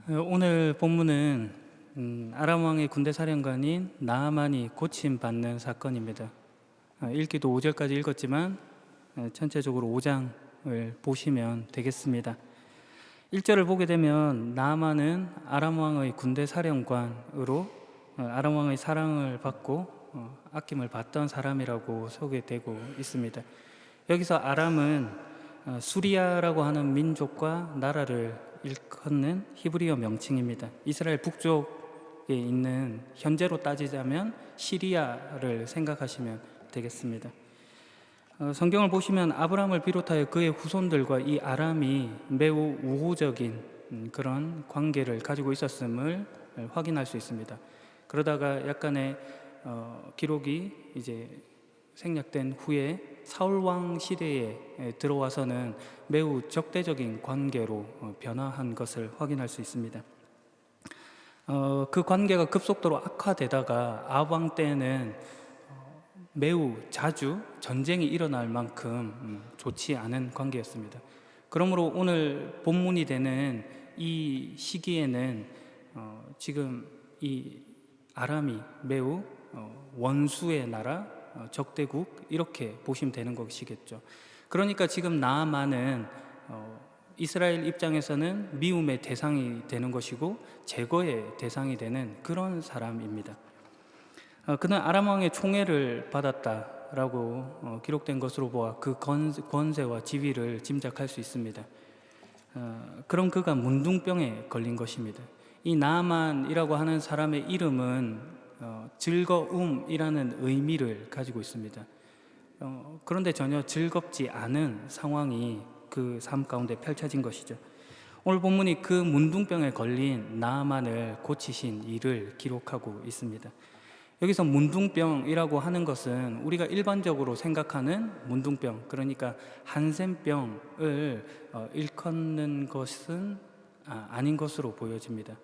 오늘 본문은 아람 왕의 군대 사령관인 나아만이 고침받는 사건입니다. 읽기도 5절까지 읽었지만 전체적으로 5장을 보시면 되겠습니다. 1절을 보게 되면 나아만은 아람 왕의 군대 사령관으로 아람 왕의 사랑을 받고 아낌을 받던 사람이라고 소개되고 있습니다. 여기서 아람은 수리아라고 하는 민족과 나라를 일컫는 히브리어 명칭입니다. 이스라엘 북쪽에 있는, 현재로 따지자면 시리아를 생각하시면 되겠습니다. 성경을 보시면 아브라함을 비롯하여 그의 후손들과 이 아람이 매우 우호적인 그런 관계를 가지고 있었음을 확인할 수 있습니다. 그러다가 약간의 기록이 이제 생략된 후에 사울 왕 시대에 들어와서는 매우 적대적인 관계로 변화한 것을 확인할 수 있습니다. 그 관계가 급속도로 악화되다가 아합 왕 때는 매우 자주 전쟁이 일어날 만큼 좋지 않은 관계였습니다. 그러므로 오늘 본문이 되는 이 시기에는 지금 이 아람이 매우 원수의 나라, 적대국, 이렇게 보시면 되는 것이겠죠. 그러니까 지금 나아만은 이스라엘 입장에서는 미움의 대상이 되는 것이고 제거의 대상이 되는 그런 사람입니다. 그는 아람 왕의 총애를 받았다라고 기록된 것으로 보아 그 권세와 지위를 짐작할 수 있습니다. 그런 그가 문둥병에 걸린 것입니다. 이 나아만이라고 하는 사람의 이름은 즐거움이라는 의미를 가지고 있습니다. 그런데 전혀 즐겁지 않은 상황이 그 삶 가운데 펼쳐진 것이죠. 오늘 본문이 그 문둥병에 걸린 나아만을 고치신 일을 기록하고 있습니다. 여기서 문둥병이라고 하는 것은 우리가 일반적으로 생각하는 문둥병, 그러니까 한센병을 일컫는 것은 아닌 것으로 보여집니다.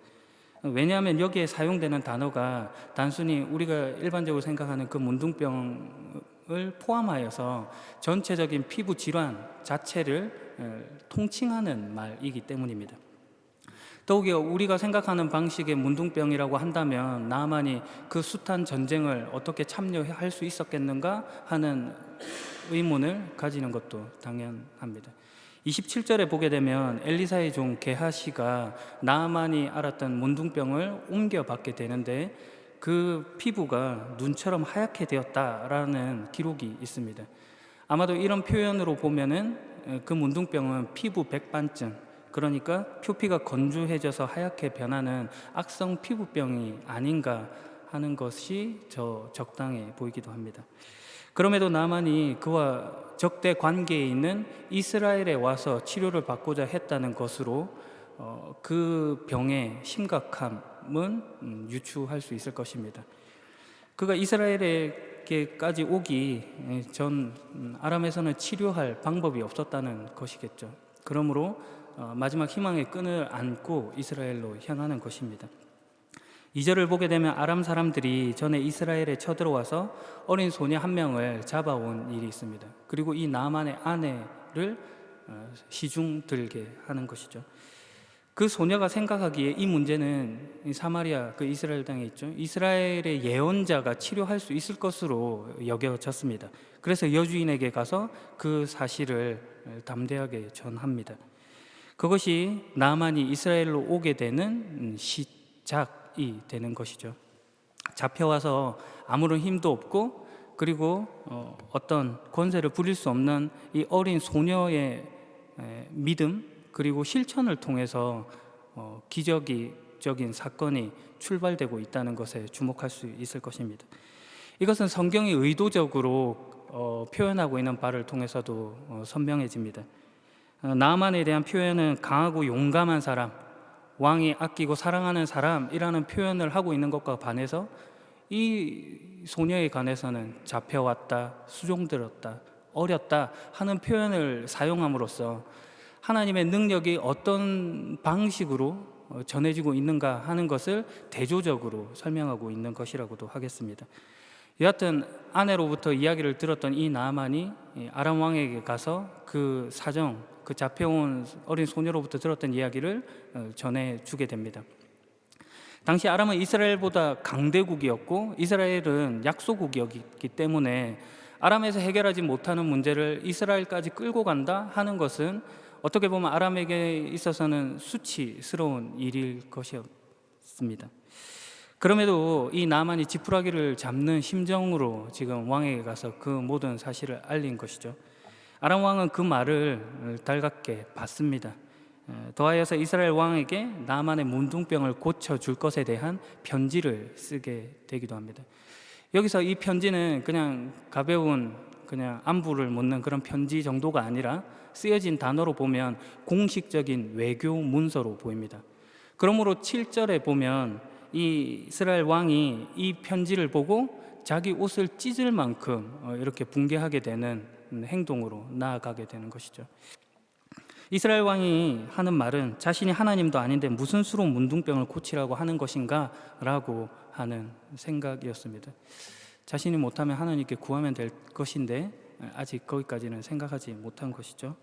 왜냐하면 여기에 사용되는 단어가 단순히 우리가 일반적으로 생각하는 그 문둥병을 포함하여서 전체적인 피부 질환 자체를 통칭하는 말이기 때문입니다. 더욱이 우리가 생각하는 방식의 문둥병이라고 한다면 나아만이 그 숱한 전쟁을 어떻게 참여할 수 있었겠는가 하는 의문을 가지는 것도 당연합니다. 27절에 보게 되면 엘리사의 종 게하시가 나아만이 앓았던 문둥병을 옮겨받게 되는데 그 피부가 눈처럼 하얗게 되었다라는 기록이 있습니다. 아마도 이런 표현으로 보면은 그 문둥병은 피부 백반증, 그러니까 표피가 건조해져서 하얗게 변하는 악성 피부병이 아닌가 하는 것이 적당해 보이기도 합니다. 그럼에도 나만이 그와 적대 관계에 있는 이스라엘에 와서 치료를 받고자 했다는 것으로 그 병의 심각함은 유추할 수 있을 것입니다. 그가 이스라엘에게까지 오기 전 아람에서는 치료할 방법이 없었다는 것이겠죠. 그러므로 마지막 희망의 끈을 안고 이스라엘로 향하는 것입니다. 2절을 보게 되면 아람 사람들이 전에 이스라엘에 쳐들어와서 어린 소녀 한 명을 잡아온 일이 있습니다. 그리고 이 나아만의 아내를 시중 들게 하는 것이죠. 그 소녀가 생각하기에 이 문제는 사마리아, 그 이스라엘 땅에 있죠, 이스라엘의 예언자가 치료할 수 있을 것으로 여겨졌습니다. 그래서 여주인에게 가서 그 사실을 담대하게 전합니다. 그것이 나아만이 이스라엘로 오게 되는 시작이 되는 것이죠. 잡혀와서 아무런 힘도 없고 그리고 어떤 권세를 부릴 수 없는 이 어린 소녀의 믿음 그리고 실천을 통해서 기적인 사건이 출발되고 있다는 것에 주목할 수 있을 것입니다. 이것은 성경이 의도적으로 표현하고 있는 바를 통해서도 선명해집니다. 나아만에 대한 표현은 강하고 용감한 사람, 왕이 아끼고 사랑하는 사람이라는 표현을 하고 있는 것과 반해서 이 소녀에 관해서는 잡혀왔다, 수종들었다, 어렸다 하는 표현을 사용함으로써 하나님의 능력이 어떤 방식으로 전해지고 있는가 하는 것을 대조적으로 설명하고 있는 것이라고도 하겠습니다. 여하튼 아내로부터 이야기를 들었던 이 나아만이 아람 왕에게 가서 그 사정, 그 잡혀온 어린 소녀로부터 들었던 이야기를 전해주게 됩니다. 당시 아람은 이스라엘보다 강대국이었고 이스라엘은 약소국이었기 때문에 아람에서 해결하지 못하는 문제를 이스라엘까지 끌고 간다 하는 것은 어떻게 보면 아람에게 있어서는 수치스러운 일일 것이었습니다. 그럼에도 이 나만이 지푸라기를 잡는 심정으로 지금 왕에게 가서 그 모든 사실을 알린 것이죠. 아람 왕은 그 말을 달갑게 받습니다. 더하여서 이스라엘 왕에게 나만의 문둥병을 고쳐줄 것에 대한 편지를 쓰게 되기도 합니다. 여기서 이 편지는 그냥 가벼운 그냥 안부를 묻는 그런 편지 정도가 아니라 쓰여진 단어로 보면 공식적인 외교 문서로 보입니다. 그러므로 7절에 보면 이 이스라엘 왕이 이 편지를 보고 자기 옷을 찢을 만큼 이렇게 붕괴하게 되는 행동으로 나아가게 되는 것이죠. 이스라엘 왕이 하는 말은 자신이 하나님도 아닌데 무슨 수로 문둥병을 고치라고 하는 것인가 라고 하는 생각이었습니다. 자신이 못하면 하나님께 구하면 될 것인데 아직 거기까지는 생각하지 못한 것이죠.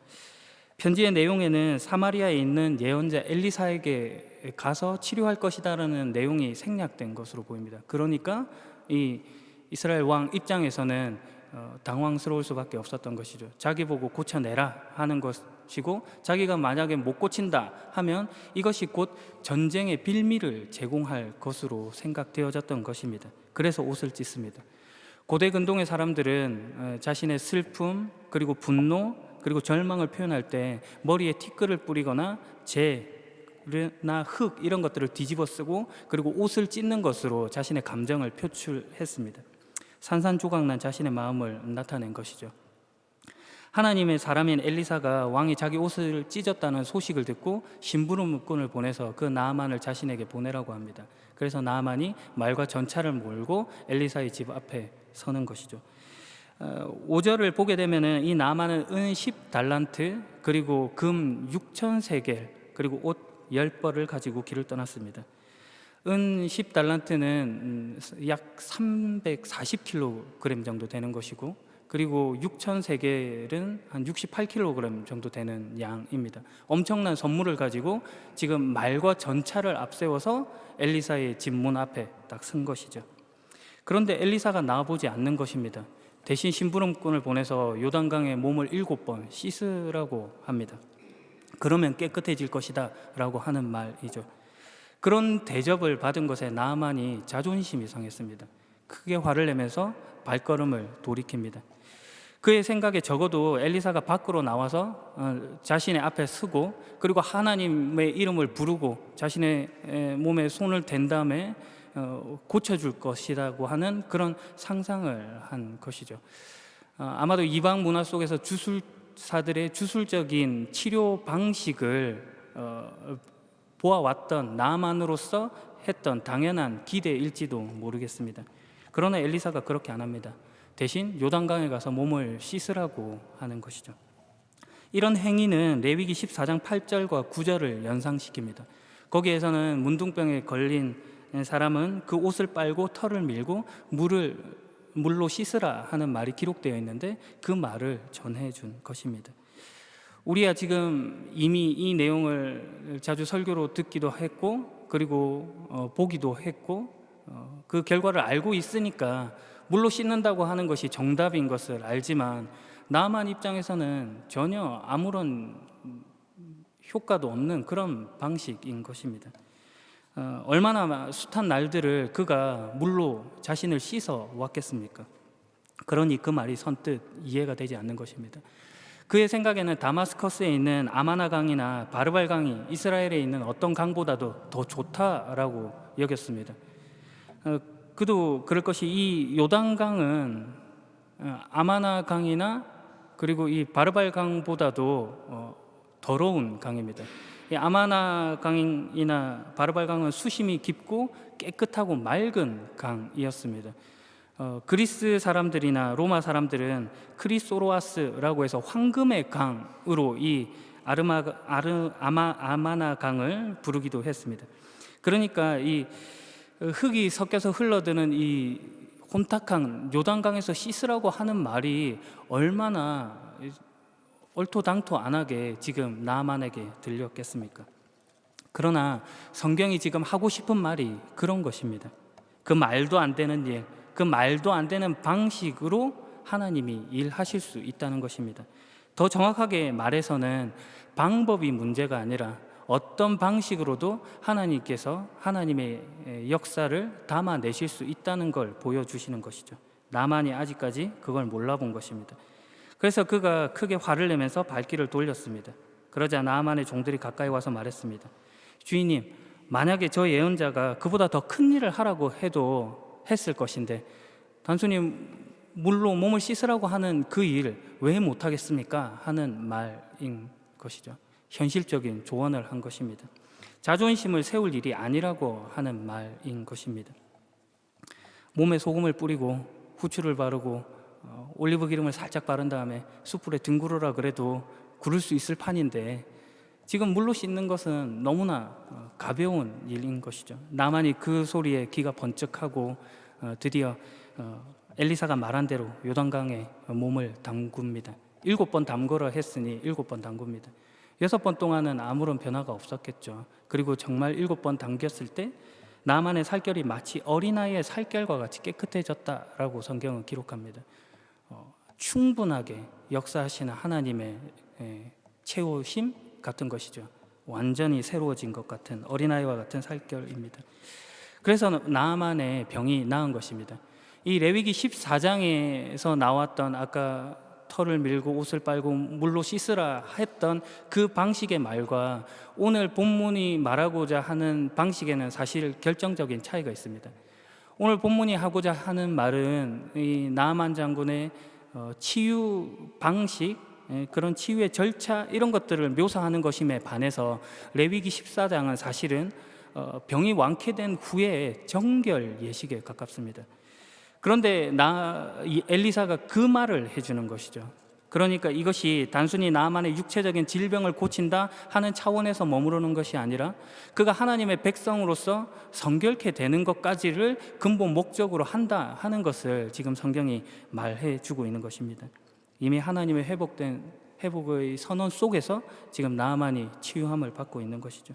편지의 내용에는 사마리아에 있는 예언자 엘리사에게 가서 치료할 것이다라는 내용이 생략된 것으로 보입니다. 그러니까 이 이스라엘 왕 입장에서는 당황스러울 수밖에 없었던 것이죠. 자기 보고 고쳐내라 하는 것이고 자기가 만약에 못 고친다 하면 이것이 곧 전쟁의 빌미를 제공할 것으로 생각되어졌던 것입니다. 그래서 옷을 찢습니다. 고대 근동의 사람들은 자신의 슬픔 그리고 분노 그리고 절망을 표현할 때 머리에 티끌을 뿌리거나 재나 흙 이런 것들을 뒤집어 쓰고 그리고 옷을 찢는 것으로 자신의 감정을 표출했습니다. 산산조각난 자신의 마음을 나타낸 것이죠. 하나님의 사람인 엘리사가 왕이 자기 옷을 찢었다는 소식을 듣고 심부름꾼을 보내서 그 나아만을 자신에게 보내라고 합니다. 그래서 나아만이 말과 전차를 몰고 엘리사의 집 앞에 서는 것이죠. 5절을 보게 되면은 이 나아만은 은 10달란트 그리고 금 6,000세겔 그리고 옷 10벌을 가지고 길을 떠났습니다. 은 10달란트는 약 340kg 정도 되는 것이고 그리고 6,000세겔은 한 68kg 정도 되는 양입니다. 엄청난 선물을 가지고 지금 말과 전차를 앞세워서 엘리사의 집 문 앞에 딱 선 것이죠. 그런데 엘리사가 나와보지 않는 것입니다. 대신 심부름꾼을 보내서 요단강에 몸을 7번 씻으라고 합니다. 그러면 깨끗해질 것이다 라고 하는 말이죠. 그런 대접을 받은 것에 나아만이 자존심이 상했습니다. 크게 화를 내면서 발걸음을 돌이킵니다. 그의 생각에 적어도 엘리사가 밖으로 나와서 자신의 앞에 서고 그리고 하나님의 이름을 부르고 자신의 몸에 손을 댄 다음에 고쳐줄 것이라고 하는 그런 상상을 한 것이죠. 아마도 이방 문화 속에서 주술사들의 주술적인 치료 방식을 보아왔던 나아만으로서 했던 당연한 기대일지도 모르겠습니다. 그러나 엘리사가 그렇게 안 합니다. 대신 요단강에 가서 몸을 씻으라고 하는 것이죠. 이런 행위는 레위기 14장 8절과 9절을 연상시킵니다. 거기에서는 문둥병에 걸린 사람은 그 옷을 빨고 털을 밀고 물로 씻으라 하는 말이 기록되어 있는데 그 말을 전해준 것입니다. 우리야 지금 이미 이 내용을 자주 설교로 듣기도 했고 그리고 보기도 했고 그 결과를 알고 있으니까 물로 씻는다고 하는 것이 정답인 것을 알지만 나아만 입장에서는 전혀 아무런 효과도 없는 그런 방식인 것입니다. 얼마나 숱한 날들을 그가 물로 자신을 씻어 왔겠습니까? 그러니 그 말이 선뜻 이해가 되지 않는 것입니다. 그의 생각에는 다마스커스에 있는 아마나 강이나 바르발 강이 이스라엘에 있는 어떤 강보다도 더 좋다라고 여겼습니다. 그도 그럴 것이 이 요단강은 아마나 강이나 그리고 이 바르발 강보다도 더러운 강입니다. 이 아마나 강이나 바르발 강은 수심이 깊고 깨끗하고 맑은 강이었습니다. 그리스 사람들이나 로마 사람들은 크리소로아스라고 해서 황금의 강으로 이 아마나 강을 부르기도 했습니다. 그러니까 이 흙이 섞여서 흘러드는 이 혼탁한 요단강에서 씻으라고 하는 말이 얼마나 얼토당토안하게 지금 나아만에게 들렸겠습니까? 그러나 성경이 지금 하고 싶은 말이 그런 것입니다. 그 말도 안 되는 일, 그 말도 안 되는 방식으로 하나님이 일하실 수 있다는 것입니다. 더 정확하게 말해서는 방법이 문제가 아니라 어떤 방식으로도 하나님께서 하나님의 역사를 담아내실 수 있다는 걸 보여주시는 것이죠. 나만이 아직까지 그걸 몰라본 것입니다. 그래서 그가 크게 화를 내면서 발길을 돌렸습니다. 그러자 나만의 종들이 가까이 와서 말했습니다. 주인님, 만약에 저 예언자가 그보다 더 큰 일을 하라고 해도 했을 것인데 단순히 물로 몸을 씻으라고 하는 그 일 왜 못하겠습니까? 하는 말인 것이죠. 현실적인 조언을 한 것입니다. 자존심을 세울 일이 아니라고 하는 말인 것입니다. 몸에 소금을 뿌리고 후추를 바르고 올리브 기름을 살짝 바른 다음에 숯불에 뒹구르라 그래도 구를 수 있을 판인데 지금 물로 씻는 것은 너무나 가벼운 일인 것이죠. 나만이 그 소리에 귀가 번쩍하고 드디어 엘리사가 말한 대로 요단강에 몸을 담굽니다. 7번 담그라 했으니 7번 담굽니다. 6번 동안은 아무런 변화가 없었겠죠. 그리고 정말 7번 담겼을 때 나만의 살결이 마치 어린아이의 살결과 같이 깨끗해졌다라고 성경은 기록합니다. 충분하게 역사하시는 하나님의 채우심 같은 것이죠. 완전히 새로워진 것 같은 어린아이와 같은 살결입니다. 그래서 나만의 병이 나은 것입니다. 이 레위기 14장에서 나왔던 아까 털을 밀고 옷을 빨고 물로 씻으라 했던 그 방식의 말과 오늘 본문이 말하고자 하는 방식에는 사실 결정적인 차이가 있습니다. 오늘 본문이 하고자 하는 말은 이 나아만 장군의 치유 방식, 그런 치유의 절차 이런 것들을 묘사하는 것임에 반해서 레위기 14장은 사실은 병이 완쾌된 후에 정결 예식에 가깝습니다. 그런데 이 엘리사가 그 말을 해주는 것이죠. 그러니까 이것이 단순히 나만의 육체적인 질병을 고친다 하는 차원에서 머무르는 것이 아니라 그가 하나님의 백성으로서 성결케 되는 것까지를 근본 목적으로 한다 하는 것을 지금 성경이 말해 주고 있는 것입니다. 이미 하나님의 회복의 선언 속에서 지금 나아만이 치유함을 받고 있는 것이죠.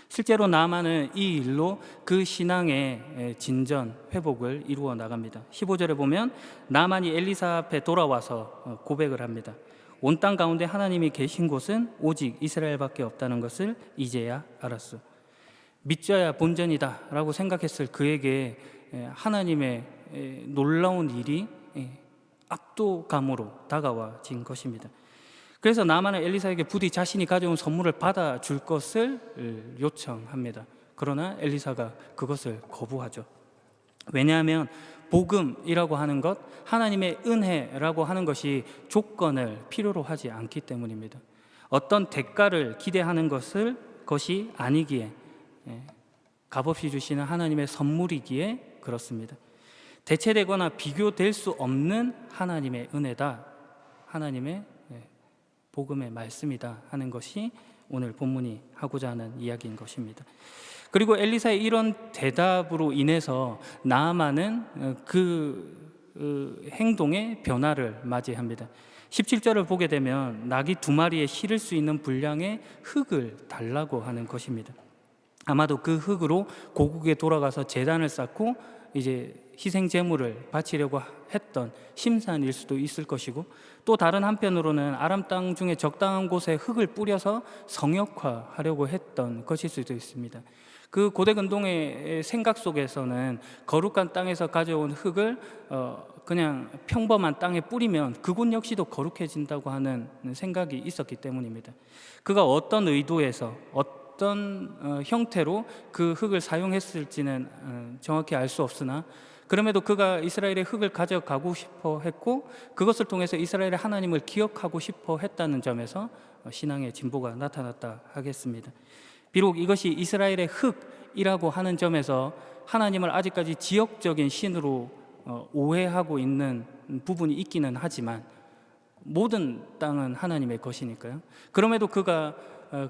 실제로 나아만은 이 일로 그 신앙의 진전, 회복을 이루어 나갑니다. 15절에 보면 나아만이 엘리사 앞에 돌아와서 고백을 합니다. 온 땅 가운데 하나님이 계신 곳은 오직 이스라엘밖에 없다는 것을 이제야 알았소. 믿져야 본전이다 라고 생각했을 그에게 하나님의 놀라운 일이 압도감으로 다가와진 것입니다. 그래서 나아만은 엘리사에게 부디 자신이 가져온 선물을 받아줄 것을 요청합니다. 그러나 엘리사가 그것을 거부하죠. 왜냐하면 복음이라고 하는 것, 하나님의 은혜라고 하는 것이 조건을 필요로 하지 않기 때문입니다. 어떤 대가를 기대하는 것이 아니기에, 값없이 주시는 하나님의 선물이기에 그렇습니다. 대체되거나 비교될 수 없는 하나님의 은혜다, 하나님의 복음의 말씀이다 하는 것이 오늘 본문이 하고자 하는 이야기인 것입니다. 그리고 엘리사의 이런 대답으로 인해서 나아만은 그 행동의 변화를 맞이합니다. 17절을 보게 되면 낙이 2마리에 실을 수 있는 분량의 흙을 달라고 하는 것입니다. 아마도 그 흙으로 고국에 돌아가서 제단을 쌓고 이제 희생 제물을 바치려고 했던 심산일 수도 있을 것이고, 또 다른 한편으로는 아람 땅 중에 적당한 곳에 흙을 뿌려서 성역화하려고 했던 것일 수도 있습니다. 그 고대 근동의 생각 속에서는 거룩한 땅에서 가져온 흙을 그냥 평범한 땅에 뿌리면 그곳 역시도 거룩해진다고 하는 생각이 있었기 때문입니다. 그가 어떤 의도에서 어떤 형태로 그 흙을 사용했을지는 정확히 알 수 없으나, 그럼에도 그가 이스라엘의 흙을 가져가고 싶어 했고 그것을 통해서 이스라엘의 하나님을 기억하고 싶어 했다는 점에서 신앙의 진보가 나타났다 하겠습니다. 비록 이것이 이스라엘의 흙이라고 하는 점에서 하나님을 아직까지 지역적인 신으로 오해하고 있는 부분이 있기는 하지만 모든 땅은 하나님의 것이니까요. 그럼에도 그가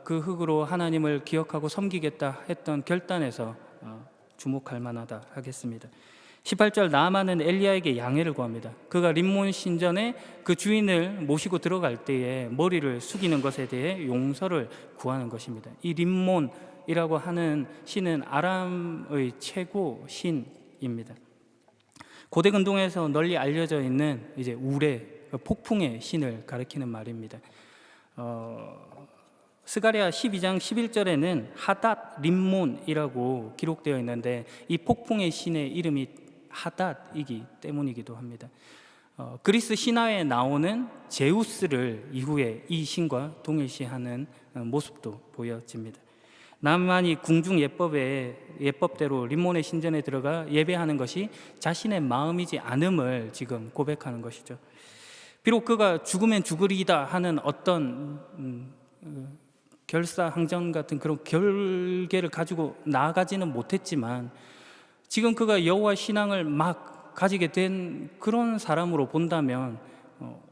그 흙으로 하나님을 기억하고 섬기겠다 했던 결단에서 주목할 만하다 하겠습니다. 18절 나아만은 엘리야에게 양해를 구합니다. 그가 림몬 신전에 그 주인을 모시고 들어갈 때에 머리를 숙이는 것에 대해 용서를 구하는 것입니다. 이 림몬이라고 하는 신은 아람의 최고 신입니다. 고대 근동에서 널리 알려져 있는 이제 우레, 폭풍의 신을 가리키는 말입니다. 스가랴 12장 11절에는 하닷 림몬이라고 기록되어 있는데 이 폭풍의 신의 이름이 하닷이기 때문이기도 합니다. 그리스 신화에 나오는 제우스를 이후에 이 신과 동일시하는 모습도 보여집니다. 나만이 궁중 예법대로 림몬의 신전에 들어가 예배하는 것이 자신의 마음이지 않음을 지금 고백하는 것이죠. 비록 그가 죽으면 죽으리이다 하는 어떤 결사항전 같은 그런 결계를 가지고 나아가지는 못했지만 지금 그가 여호와 신앙을 막 가지게 된 그런 사람으로 본다면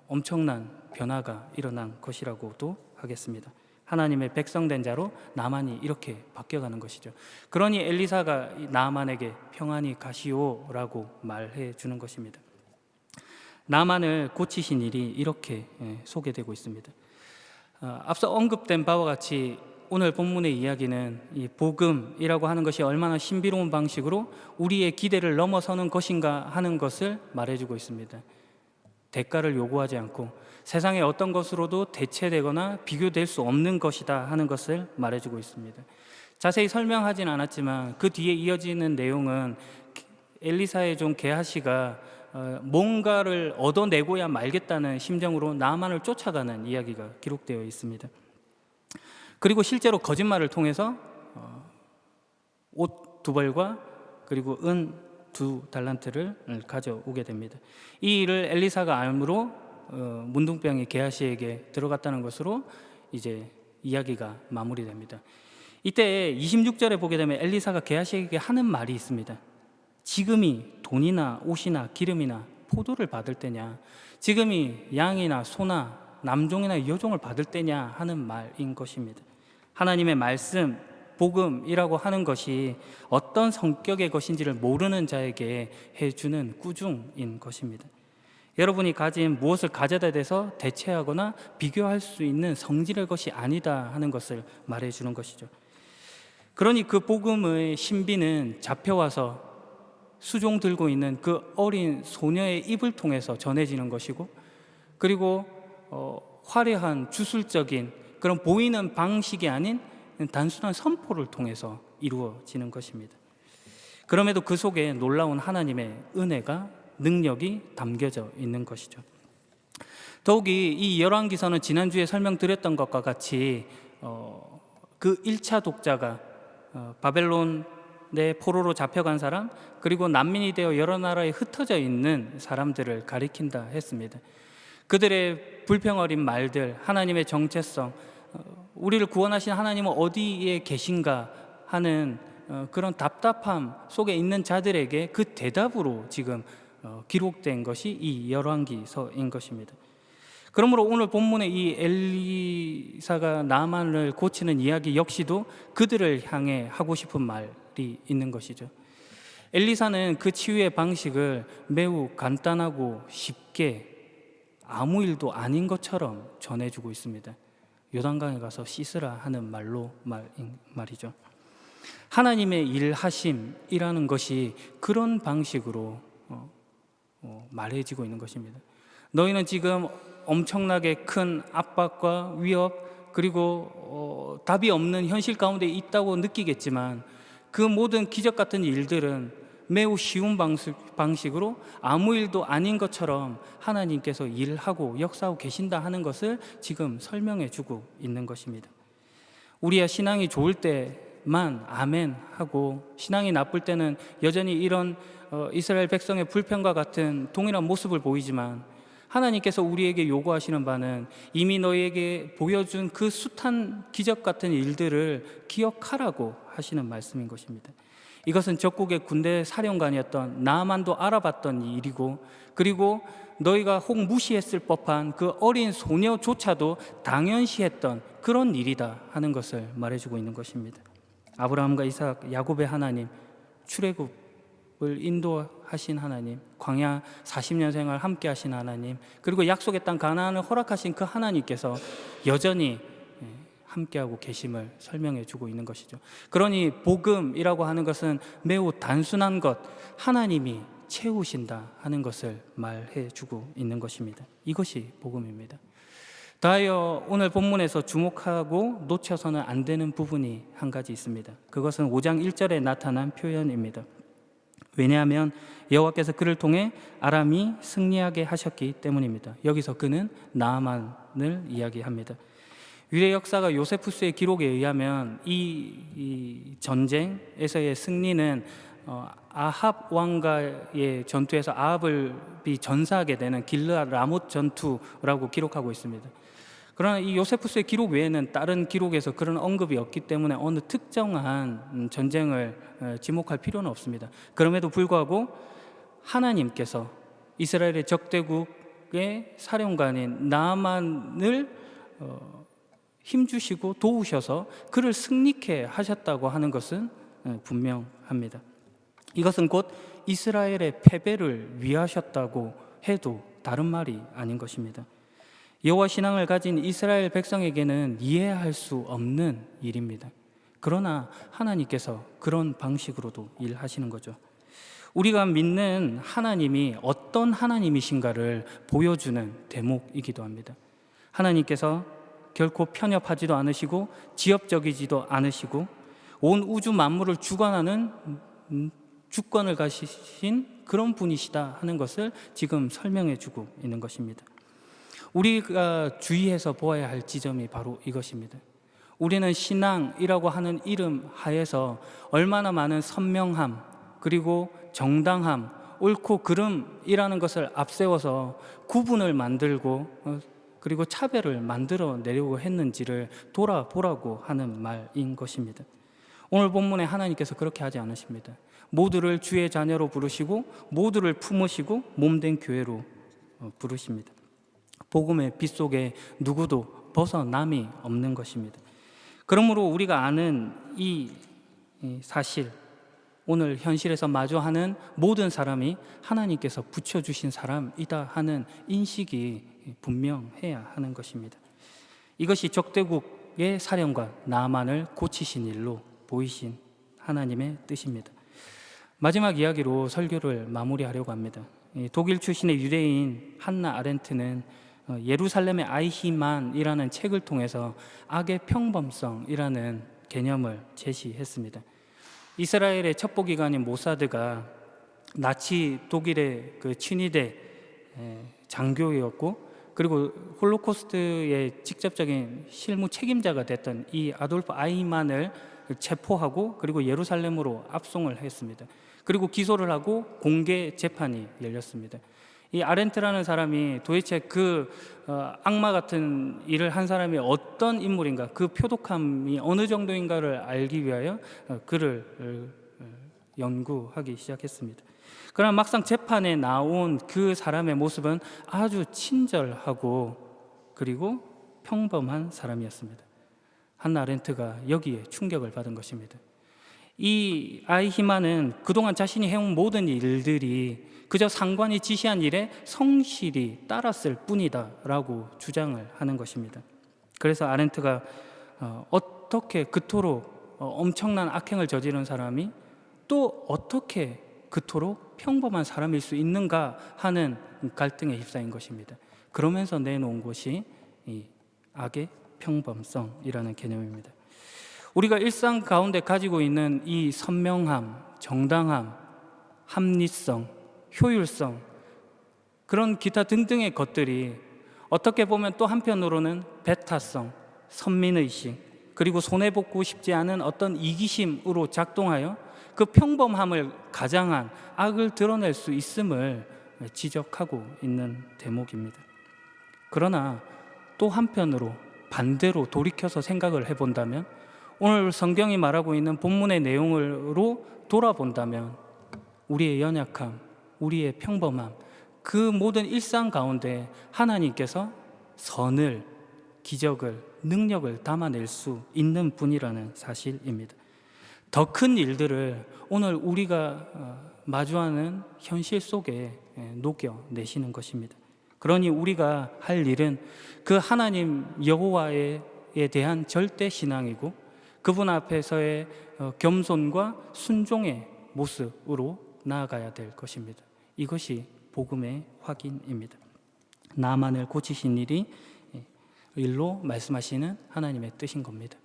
엄청난 변화가 일어난 것이라고도 하겠습니다. 하나님의 백성된 자로 나만이 이렇게 바뀌어가는 것이죠. 그러니 엘리사가 나만에게 평안히 가시오라고 말해 주는 것입니다. 나만을 고치신 일이 이렇게 소개되고 있습니다. 앞서 언급된 바와 같이 오늘 본문의 이야기는 이 복음이라고 하는 것이 얼마나 신비로운 방식으로 우리의 기대를 넘어서는 것인가 하는 것을 말해주고 있습니다. 대가를 요구하지 않고 세상의 어떤 것으로도 대체되거나 비교될 수 없는 것이다 하는 것을 말해주고 있습니다. 자세히 설명하진 않았지만 그 뒤에 이어지는 내용은 엘리사의 종 게하시가 뭔가를 얻어내고야 말겠다는 심정으로 나아만을 쫓아가는 이야기가 기록되어 있습니다. 그리고 실제로 거짓말을 통해서 옷 2벌과 그리고 은 2달란트를 가져오게 됩니다. 이 일을 엘리사가 알므로 문둥병이 게하시에게 들어갔다는 것으로 이제 이야기가 마무리됩니다. 이때 26절에 보게 되면 엘리사가 게하시에게 하는 말이 있습니다. 지금이 돈이나 옷이나 기름이나 포도를 받을 때냐, 지금이 양이나 소나 남종이나 여종을 받을 때냐 하는 말인 것입니다. 하나님의 말씀, 복음이라고 하는 것이 어떤 성격의 것인지를 모르는 자에게 해주는 꾸중인 것입니다. 여러분이 가진 무엇을 가져다 대서 대체하거나 비교할 수 있는 성질의 것이 아니다 하는 것을 말해주는 것이죠. 그러니 그 복음의 신비는 잡혀와서 수종 들고 있는 그 어린 소녀의 입을 통해서 전해지는 것이고, 그리고 화려한 주술적인 그런 보이는 방식이 아닌 단순한 선포를 통해서 이루어지는 것입니다. 그럼에도 그 속에 놀라운 하나님의 은혜가, 능력이 담겨져 있는 것이죠. 더욱이 이 열왕기서는 지난주에 설명드렸던 것과 같이 그 1차 독자가 바벨론의 포로로 잡혀간 사람, 그리고 난민이 되어 여러 나라에 흩어져 있는 사람들을 가리킨다 했습니다. 그들의 불평 어린 말들, 하나님의 정체성, 우리를 구원하신 하나님은 어디에 계신가 하는 그런 답답함 속에 있는 자들에게 그 대답으로 지금 기록된 것이 이 열왕기서인 것입니다. 그러므로 오늘 본문의 이 엘리사가 나만을 고치는 이야기 역시도 그들을 향해 하고 싶은 말이 있는 것이죠. 엘리사는 그 치유의 방식을 매우 간단하고 쉽게 아무 일도 아닌 것처럼 전해주고 있습니다. 요단강에 가서 씻으라 하는 말이죠. 하나님의 일하심이라는 것이 그런 방식으로 말해지고 있는 것입니다. 너희는 지금 엄청나게 큰 압박과 위협, 그리고 답이 없는 현실 가운데 있다고 느끼겠지만 그 모든 기적 같은 일들은 매우 쉬운 방식으로 아무 일도 아닌 것처럼 하나님께서 일하고 역사하고 계신다 하는 것을 지금 설명해 주고 있는 것입니다. 우리야 신앙이 좋을 때만 아멘 하고, 신앙이 나쁠 때는 여전히 이런 이스라엘 백성의 불평과 같은 동일한 모습을 보이지만, 하나님께서 우리에게 요구하시는 바는 이미 너희에게 보여준 그 숱한 기적 같은 일들을 기억하라고 하시는 말씀인 것입니다. 이것은 적국의 군대 사령관이었던 나아만도 알아봤던 일이고, 그리고 너희가 혹 무시했을 법한 그 어린 소녀조차도 당연시했던 그런 일이다 하는 것을 말해주고 있는 것입니다. 아브라함과 이삭, 야곱의 하나님, 출애굽 인도하신 하나님, 광야 40년 생활 함께 하신 하나님, 그리고 약속의 땅 가나안을 허락하신 그 하나님께서 여전히 함께하고 계심을 설명해 주고 있는 것이죠. 그러니 복음이라고 하는 것은 매우 단순한 것, 하나님이 채우신다 하는 것을 말해 주고 있는 것입니다. 이것이 복음입니다. 더하여 오늘 본문에서 주목하고 놓쳐서는 안 되는 부분이 한 가지 있습니다. 그것은 5장 1절에 나타난 표현입니다. 왜냐하면 여호와께서 그를 통해 아람이 승리하게 하셨기 때문입니다. 여기서 그는 나아만을 이야기합니다. 유대 역사가 요세푸스의 기록에 의하면 이 전쟁에서의 승리는 아합 왕가의 전투에서 아합이 전사하게 되는 길르앗 라못 전투라고 기록하고 있습니다. 그러나 이 요세푸스의 기록 외에는 다른 기록에서 그런 언급이 없기 때문에 어느 특정한 전쟁을 지목할 필요는 없습니다. 그럼에도 불구하고 하나님께서 이스라엘의 적대국의 사령관인 나아만을 힘주시고 도우셔서 그를 승리케 하셨다고 하는 것은 분명합니다. 이것은 곧 이스라엘의 패배를 위하셨다고 해도 다른 말이 아닌 것입니다. 여호와 신앙을 가진 이스라엘 백성에게는 이해할 수 없는 일입니다. 그러나 하나님께서 그런 방식으로도 일하시는 거죠. 우리가 믿는 하나님이 어떤 하나님이신가를 보여주는 대목이기도 합니다. 하나님께서 결코 편협하지도 않으시고 지엽적이지도 않으시고 온 우주 만물을 주관하는 주권을 가지신 그런 분이시다 하는 것을 지금 설명해 주고 있는 것입니다. 우리가 주의해서 보아야 할 지점이 바로 이것입니다. 우리는 신앙이라고 하는 이름 하에서 얼마나 많은 선명함, 그리고 정당함, 옳고 그름이라는 것을 앞세워서 구분을 만들고 그리고 차별을 만들어 내려고 했는지를 돌아보라고 하는 말인 것입니다. 오늘 본문에 하나님께서 그렇게 하지 않으십니다. 모두를 주의 자녀로 부르시고 모두를 품으시고 몸된 교회로 부르십니다. 복음의 빛 속에 누구도 벗어남이 없는 것입니다. 그러므로 우리가 아는 이 사실, 오늘 현실에서 마주하는 모든 사람이 하나님께서 붙여주신 사람이다 하는 인식이 분명해야 하는 것입니다. 이것이 적대국의 사령관 나아만을 고치신 일로 보이신 하나님의 뜻입니다. 마지막 이야기로 설교를 마무리하려고 합니다. 독일 출신의 유대인 한나 아렌트는 예루살렘의 아이히만이라는 책을 통해서 악의 평범성이라는 개념을 제시했습니다. 이스라엘의 첩보기관인 모사드가 나치 독일의 그 친위대 장교였고, 그리고 홀로코스트의 직접적인 실무 책임자가 됐던 이 아돌프 아이히만을 체포하고 그리고 예루살렘으로 압송을 했습니다. 그리고 기소를 하고 공개 재판이 열렸습니다. 이 아렌트라는 사람이 도대체 그 악마 같은 일을 한 사람이 어떤 인물인가, 그 표독함이 어느 정도인가를 알기 위하여 그를 연구하기 시작했습니다. 그러나 막상 재판에 나온 그 사람의 모습은 아주 친절하고 그리고 평범한 사람이었습니다. 한나 아렌트가 여기에 충격을 받은 것입니다. 이 아이히만은 그동안 자신이 해온 모든 일들이 그저 상관이 지시한 일에 성실히 따랐을 뿐이다 라고 주장을 하는 것입니다. 그래서 아렌트가 어떻게 그토록 엄청난 악행을 저지른 사람이 또 어떻게 그토록 평범한 사람일 수 있는가 하는 갈등에 휩싸인 것입니다. 그러면서 내놓은 것이 이 악의 평범성이라는 개념입니다. 우리가 일상 가운데 가지고 있는 이 선명함, 정당함, 합리성, 효율성, 그런 기타 등등의 것들이 어떻게 보면 또 한편으로는 배타성, 선민의식, 그리고 손해보고 싶지 않은 어떤 이기심으로 작동하여 그 평범함을 가장한 악을 드러낼 수 있음을 지적하고 있는 대목입니다. 그러나 또 한편으로 반대로 돌이켜서 생각을 해본다면, 오늘 성경이 말하고 있는 본문의 내용으로 돌아본다면 우리의 연약함, 우리의 평범함, 그 모든 일상 가운데 하나님께서 선을, 기적을, 능력을 담아낼 수 있는 분이라는 사실입니다. 더 큰 일들을 오늘 우리가 마주하는 현실 속에 녹여내시는 것입니다. 그러니 우리가 할 일은 그 하나님 여호와에 대한 절대 신앙이고 그분 앞에서의 겸손과 순종의 모습으로 나아가야 될 것입니다. 이것이 복음의 확인입니다. 나만을 고치신 일로 말씀하시는 하나님의 뜻인 겁니다.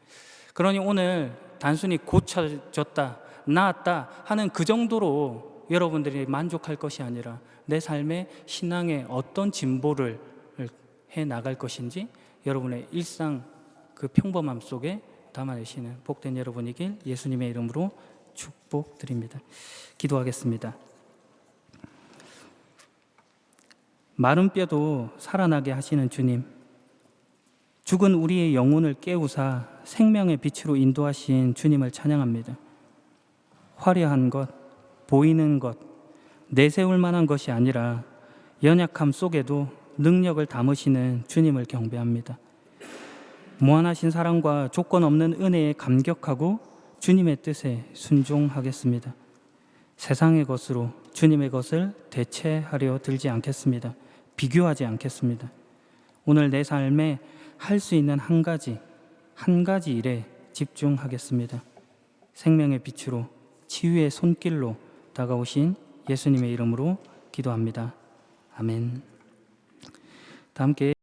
그러니 오늘 단순히 고쳐졌다, 나았다 하는 그 정도로 여러분들이 만족할 것이 아니라 내 삶의 신앙의 어떤 진보를 해 나갈 것인지 여러분의 일상 그 평범함 속에 담아내시는 복된 여러분이길 예수님의 이름으로 축복드립니다. 기도하겠습니다. 마른 뼈도 살아나게 하시는 주님, 죽은 우리의 영혼을 깨우사 생명의 빛으로 인도하신 주님을 찬양합니다. 화려한 것, 보이는 것, 내세울 만한 것이 아니라 연약함 속에도 능력을 담으시는 주님을 경배합니다. 무한하신 사랑과 조건 없는 은혜에 감격하고 주님의 뜻에 순종하겠습니다. 세상의 것으로 주님의 것을 대체하려 들지 않겠습니다. 비교하지 않겠습니다. 오늘 내 삶에 할 수 있는 한 가지 일에 집중하겠습니다. 생명의 빛으로 치유의 손길로 다가오신 예수님의 이름으로 기도합니다. 아멘. 다 함께